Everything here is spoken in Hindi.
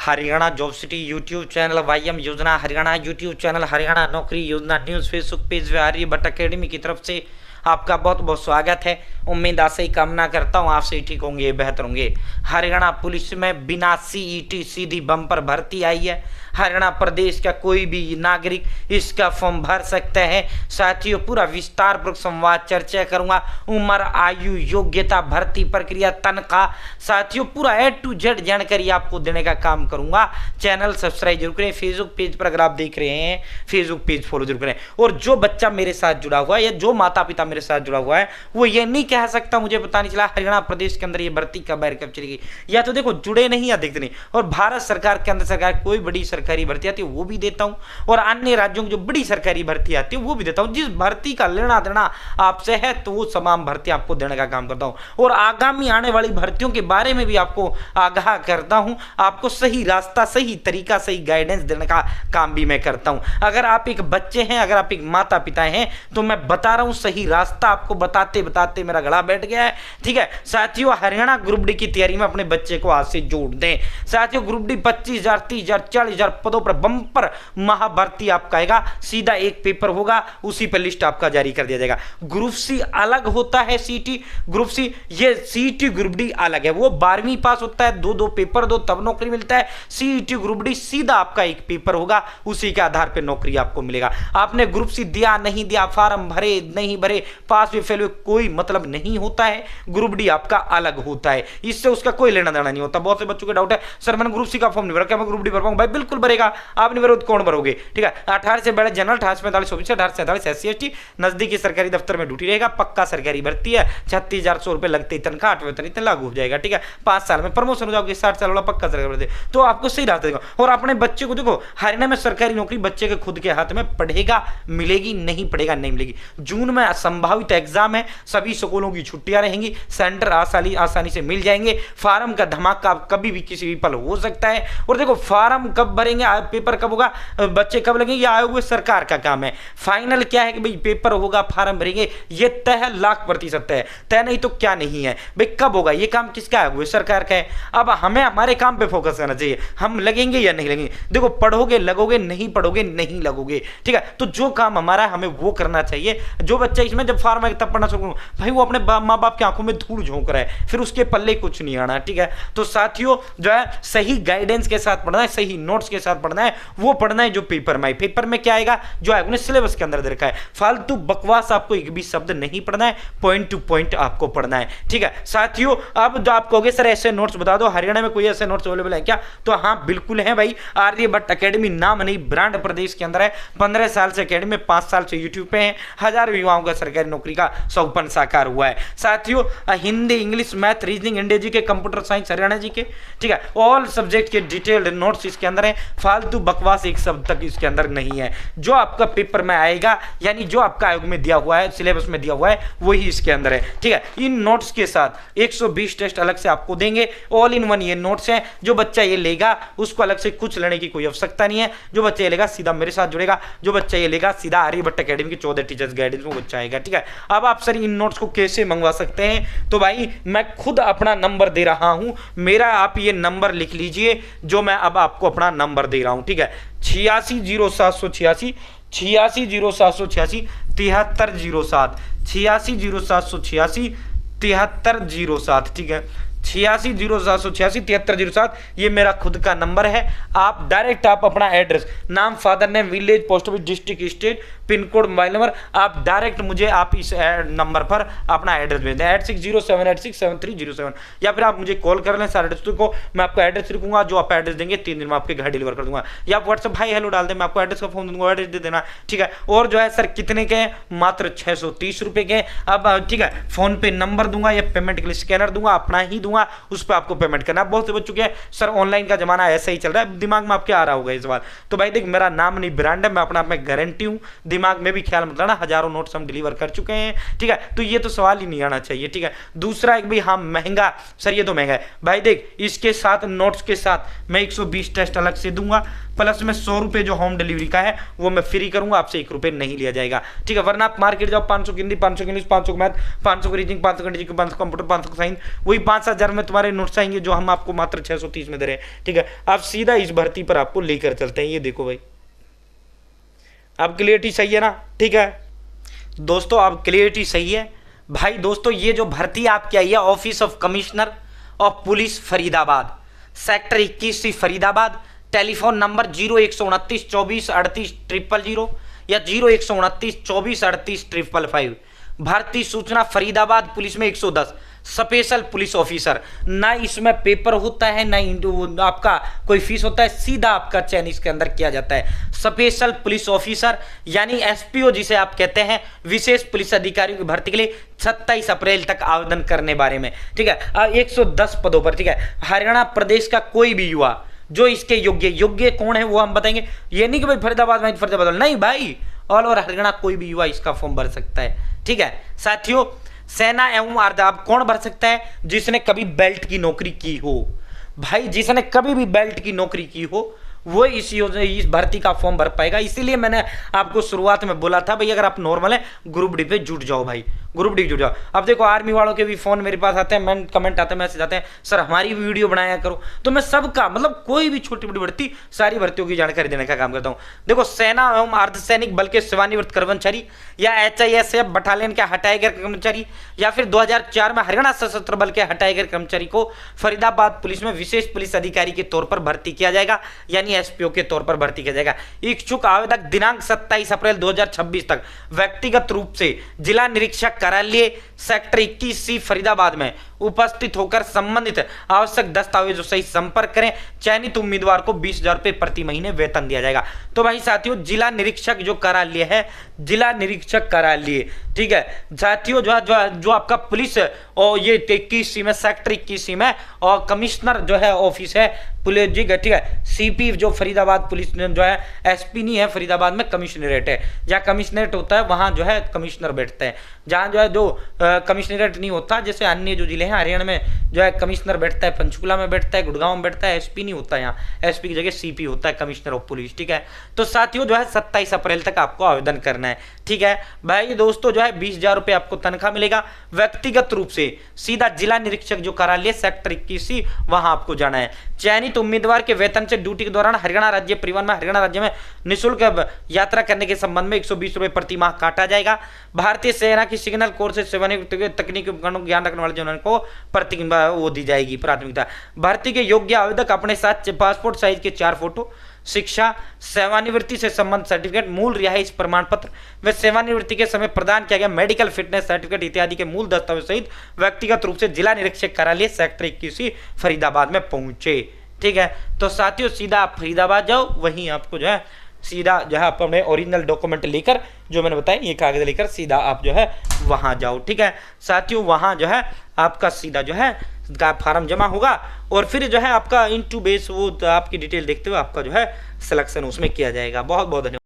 Haryana job city YouTube channel, Y M योजना हरियाणा यूट्यूब चैनल, हरियाणा नौकरी योजना न्यूज़ फेसबुक पेज व आर्यभट्ट अकेडमी की तरफ से आपका बहुत बहुत स्वागत है। उम्मीद आशा ही कामना करता हूँ आप सही ठीक होंगे, बेहतर होंगे। हरियाणा पुलिस में बिना सीईटी सीधी बम्पर भर्ती आई है। हरियाणा प्रदेश का कोई भी नागरिक इसका फॉर्म भर सकते हैं। साथियों, पूरा विस्तार पूर्वक संवाद चर्चा करूंगा। उम्र, आयु, योग्यता, भर्ती प्रक्रिया, तनख्वाह, साथियों पूरा A to Z जानकारी आपको देने का काम करूंगा। चैनल सब्सक्राइब जरूर करें। फेसबुक पेज पर अगर आप देख रहे हैं, फेसबुक पेज फॉलो जरूर करें। और जो बच्चा मेरे साथ जुड़ा हुआ है या जो माता पिता मेरे साथ जुड़ा हुआ है वो ये नहीं कह सकता मुझे पता नहीं चला हरियाणा प्रदेश के अंदर ये भर्ती कब बाहर कब चलेगी। या तो देखो जुड़े नहीं या देखते नहीं। और भारत सरकार के अंदर सरकार कोई बड़ी सरकारी भर्ती आती है वो भी देता हूं, और अन्य राज्यों की जो बड़ी सरकारी भर्ती आती है वो भी देता हूं। जिस भर्ती का लेना देना आपसे है तो वो तमाम भर्ती आपको देने का काम करता हूं। और आगामी आने वाली भर्तियों के बारे में भी आपको आगाह करता हूं। आपको सही रास्ता, सही तरीका, सही गाइडेंस देने का काम भी मैं करता हूं। अगर आप एक बच्चे हैं, अगर आप एक माता पिता हैं, तो मैं बता रहा हूं सही रास्ता आपको बताते बताते मेरा गला बैठ गया है। ठीक है साथियों, हरियाणा ग्रुप डी की तैयारी में अपने बच्चे को आज से जोड़ दें। साथियों, ग्रुप डी 25,000, 30,000, 40,000 पदों पर बंपर महाभर्ती आपका आएगा। सीधा एक पेपर होगा, उसी पर लिस्ट आपका जारी कर दिया जाएगा। ग्रुप सी अलग होता है, सीटी ग्रुप सी, ये सीटी ग्रुप डी अलग है। वो 12वीं पास होता है, दो पेपर दो तब नौकरी मिलता है। सीईटी ग्रुप डी सीधा आपका एक पेपर होगा, उसी के आधार पर नौकरी आपको मिलेगा। आपने ग्रुप सी दिया नहीं दिया, फॉर्म भरे नहीं भरे, पास भी फेल हुए, कोई मतलब नहीं होता है। ग्रुप डी आपका अलग होता है, इससे उसका कोई लेना देना नहीं होता। बहुत से बच्चों के डाउट है, सर मैंने ग्रुप सी का फॉर्म नहीं भरा, क्या मैं ग्रुप डी भर पाऊंगा? भाई बिल्कुल भरेगा। आप नहीं भरोगे तो कौन भरोगे? ठीक है, 18 से बड़े जनरल, 18 से 45 ओबीसी, 18 से 47 SC ST, नजदीकी सरकारी दफ्तर में ड्यूटी रहेगा। पक्का सरकारी भर्ती है। 36,100 रुपए लगते ही तनख्वाह, 8 वेतन इतने लागू हो जाएगा। ठीक है, 5 साल में प्रमोशन हो जाओगे, 60 साल वाला पक्का सरकारी भर्ती, तो आपको सही रास्ता देगा। और अपने बच्चे को देखो, हरियाणा में सरकारी नौकरी बच्चे के खुद के हाथ में, पढ़ेगा मिलेगी, नहीं पढ़ेगा नहीं मिलेगी। जून में संभावित एग्जाम है, सभी स्कूलों की छुट्टियां रहेंगी, सेंटर आसानी से मिल जाएंगे। फार्म का धमाका कभी भी किसी भी पल हो सकता है। और देखो फार्म कब भरेंगे, पेपर कब होगा, बच्चे कब लगेंगे, ये आयोग सरकार का काम है। फाइनल क्या है कि भाई पेपर होगा, फार्म भरेंगे, ये तय है, 1,00,000% तय है। तय नहीं तो क्या नहीं है भाई, कब होगा ये काम किसका है? सरकार का है। अब हमें हमारे काम पे फोकस करना चाहिए, हम लगेंगे या नहीं लगेंगे। देखो पढ़ोगे लगोगे, नहीं पढ़ोगे नहीं लगोगे। ठीक है, तो जो काम हमारा हमें वो करना चाहिए। जो बच्चा इसमें जब फार्म तब पढ़ना शुरू करूँ, भाई वो अपने माँ बाप की आंखों में धूल झोंक रहा है, फिर उसके पल्ले कुछ नहीं आना। ठीक है, तो साथियों जो है सही गाइडेंस के साथ पढ़ना है, सही नोट्स के साथ पढ़ना है, वो पढ़ना है जो पेपर में। पेपर में क्या आएगा जो आएगा उन्हें सिलेबस के अंदर दे रखा है। फालतू बकवास आपको एक भी शब्द नहीं पढ़ना है, पॉइंट टू पॉइंट आपको पढ़ना है। ठीक है साथियों, अब जो आप कहोगे सर ऐसे नोट्स बता दो, हरियाणा में कोई ऐसे नोट्स अवेलेबल है क्या? तो हाँ बिल्कुल है भाई। आर्यभट्ट अकेडमी नाम नहीं ब्रांड प्रदेश के अंदर है। 15 साल से अकेडमी में, 5 साल से यूट्यूब पे है। हजारों युवाओं का सरकारी नौकरी का सपना साकार हुआ है। साथियों Hindi, English, math, reasoning, India G K, computer science Haryana G K, ठीक है, ऑल सब्जेक्ट के डिटेल्ड नोट्स इसके अंदर है। फालतू बकवास एक शब्द तक इसके अंदर नहीं है। जो आपका पेपर में आएगा, यानी जो आपका आयोग में दिया हुआ है, सिलेबस में दिया हुआ है, वही इसके अंदर है। ठीक है, इन नोट्स के साथ 120 टेस्ट अलग से आपको देंगे। ऑल इन वन ये नोट्स हैं। जो बच्चा ये लेगा उसको अलग से कुछ लेने की कोई आवश्यकता नहीं है। जो बच्चा ये लेगा सीधा मेरे साथ जुड़ेगा, जो बच्चा ये लेगा सीधा आर्यभट्ट अकेडमी की 14 टीचर्स गाइडेंस में बच्चा आएगा। ठीक है, अब आप सर इन नोट्स को कैसे मंगवा सकते हैं? तो भाई मैं खुद अपना नंबर दे रहा हूं, मेरा आप ये नंबर लिख लीजिए, जो मैं अब आपको अपना नंबर दे रहा हूं। ठीक है, 860786 860786 7307 860786 7307। ठीक है, 860786 7307 ये मेरा खुद का नंबर है। आप डायरेक्ट आप अपना एड्रेस, नाम, father name, village, post office, district, state, pin code, mobile number, आप डायरेक्ट मुझे आप इस नंबर पर अपना एड्रेस भेज दें 8607867307, या फिर आप मुझे कॉल कर लें 8:30 को। मैं आपका एड्रेस लिखूंगा, जो आप एड्रेस देंगे 3 दिन में आपके घर डिलीवर कर दूंगा। या आप व्हाट्सएप हाई हेलो डाल दें, मैं आपको एड्रेस का फोन दूंगा, एड्रेस दे देना। ठीक है, और जो है सर कितने के हैं? मात्र 630 रुपए के। अब ठीक है, फोन पे नंबर दूंगा या पेमेंट के लिए स्कैनर दूंगा, अपना ही दूंगा, उस पर आपको पेमेंट करना। बहुत से बच्चों के सर ऑनलाइन का जमाना ऐसा ही चल रहा है, दिमाग में आपके आ रहा होगा इस बार। तो भाई देख, मेरा नाम नहीं ब्रांड है, मैं अपना में गारंटी हूं, दिमाग में भी ख्याल मत लाना, हजारों नोट्स हम डिलीवर कर चुके हैं। ठीक है, तो ये तो सवाल ही नहीं आना चाहिए। ठीक है, दूसरा एक भाई हाँ महंगा, सर ये तो महंगा है। भाई देख, इसके साथ नोट्स के साथ मैं 120 टेस्ट अलग से दूंगा, प्लस में 100 रुपए जो होम डिलीवरी का है वो मैं फ्री करूंगा, आपसे 1 रुपए नहीं लिया जाएगा। ठीक है, वरना आप मार्केट जाओ 500 की हिंदी, 500 की इंग्लिश, 500 की मैथ, 500 की रीजनिंग, 500 की 500 कंप्यूटर, 500 साइंस, वही 5-7 1000 में तुम्हारे नोट्स आएंगे जो हम आपको मात्र 630 में दे रहे हैं। ठीक है, आप सीधा इस भर्ती पर आपको लेकर चलते हैं। ये देखो भाई, अब क्लियरिटी सही है ना? ठीक है दोस्तों, अब क्लियरिटी सही है भाई। दोस्तों ये जो भर्ती आपकी आई है, office of commissioner of police Faridabad, sector 21 Faridabad, telephone number 0129 24 38 000 या 0129 24 38 555। भर्ती सूचना फरीदाबाद पुलिस में 110, स्पेशल पुलिस ऑफिसर। ना इसमें पेपर होता है, ना आपका कोई फीस होता है, सीधा आपका चयन इसके अंदर किया जाता है। स्पेशल पुलिस ऑफिसर यानी एसपीओ जिसे आप कहते हैं, विशेष पुलिस अधिकारियों की भर्ती के लिए 27 अप्रैल तक आवेदन करने बारे में। ठीक है, 110 पदों पर। ठीक है, हरियाणा प्रदेश का कोई भी युवा जो इसके योग्य कौन है वो हम बताएंगे। ये नहीं कि भाई फरीदाबाद में फरीदाबाद, नहीं भाई, ऑल ओवर हरियाणा कोई भी युवा इसका फॉर्म भर सकता है। ठीक है साथियों, सेना एवं अर्धसैनिक कौन भर सकता है? जिसने कभी बेल्ट की नौकरी की हो भाई, जिसने कभी भी बेल्ट की नौकरी की हो वो इस भर्ती का फॉर्म भर पाएगा। इसीलिए मैंने आपको शुरुआत में बोला था भाई, अगर आप नॉर्मल है ग्रुप डी पे जुट जाओ भाई, ग्रुप डी जुट जाओ। अब देखो आर्मी वालों के भी फोन मेरे पास आते हैं, मैं कमेंट आते हैं, मैसेज आते हैं, सर हमारी भी वीडियो बनाया करो। तो मैं सबका मतलब कोई भी छोटी बड़ी भर्ती सारी भर्तियों की जानकारी देने का काम करता हूँ। देखो सेना एवं अर्धसैनिक बल के सेवानिवृत्त कर्मचारी या HISF बटालियन के हटाए गए कर्मचारी या फिर 2004 में हरियाणा सशस्त्र बल के हटाए गए कर्मचारी को फरीदाबाद पुलिस में विशेष पुलिस अधिकारी के तौर पर भर्ती किया जाएगा, यानी एसपीओ के तौर पर भर्ती किया जाएगा। इच्छुक आवेदक दिनांक 27 अप्रैल 2026 तक व्यक्तिगत रूप से जिला निरीक्षक कार्यालय सेक्टर 21C फरीदाबाद में उपस्थित होकर संबंधित आवश्यक दस्तावेजों सहित संपर्क करें। चयनित उम्मीदवार को 20,000 रुपए प्रति महीने वेतन दिया जाएगा। तो भाई साथियों, जिला निरीक्षक जो कार्यालय है, जिला निरीक्षक कार्यालय, ठीक है साथियों, जो आपका पुलिस और ये 21C में, सेक्टर 21C में, और कमिश्नर जो है ऑफिस है पुलिस जी, ठीक है CP जो फरीदाबाद पुलिस जो है, SP नहीं है फरीदाबाद में, कमिश्नरेट है। जहाँ कमिश्नरेट होता है वहाँ जो है कमिश्नर बैठते हैं। जहाँ जो है जो कमिश्नरेट नहीं होता, जैसे अन्य जो जिले हैं हरियाणा में, जो है कमिश्नर बैठता है, पंचकुला में बैठता है, गुड़गांव में बैठता है, SP नहीं होता। यहाँ SP की जगह CP होता है, कमिश्नर ऑफ पुलिस। ठीक है, तो साथियों जो है 27 अप्रैल तक आपको आवेदन करना है। ठीक है भाई दोस्तों, जो है 20,000 रुपए आपको तनख्वाह मिलेगा व्यक्तिगत रूप से। सीधा जिला निरीक्षक जो कार्यालय सेक्टर 21C वहां आपको जाना है। चयनित उम्मीदवार के वेतन से ड्यूटी के दौरान हरियाणा राज्य परिवहन में हरियाणा राज्य में निःशुल्क यात्रा करने के संबंध में 120 रुपए प्रति माह काटा जाएगा। भारतीय सेना की सिग्नल कोर से सेवानिवृत्त तकनीकी उपकरणों को ज्ञान रखने वाले जवानों को वो दी जाएगी प्राथमिकता। भर्ती के योग्य आवेदक अपने साथ पासपोर्ट साइज के 4 फोटो, शिक्षा, सेवानिवृत्ति से संबंध सर्टिफिकेट, मूल रिहाइश प्रमाण पत्र व सेवानिवृत्ति के समय प्रदान किया गया मेडिकल फिटनेस सर्टिफिकेट इत्यादि के मूल दस्तावेज सहित व्यक्तिगत रूप से जिला निरीक्षक कार्यालय सेक्टर 21C फरीदाबाद में पहुंचे। ठीक है, तो साथियों सीधा आप फरीदाबाद जाओ, वहीं आपको जो है सीधा जो है आप अपने ओरिजिनल डॉक्यूमेंट लेकर, जो मैंने बताया ये कागज लेकर सीधा आप जो है वहां जाओ। ठीक है साथियों, वहां जो है आपका सीधा जो है का फार्म जमा होगा और फिर जो है आपका इंटू बेस वो आपकी डिटेल देखते हुए आपका जो है सिलेक्शन उसमें किया जाएगा। बहुत बहुत धन्यवाद।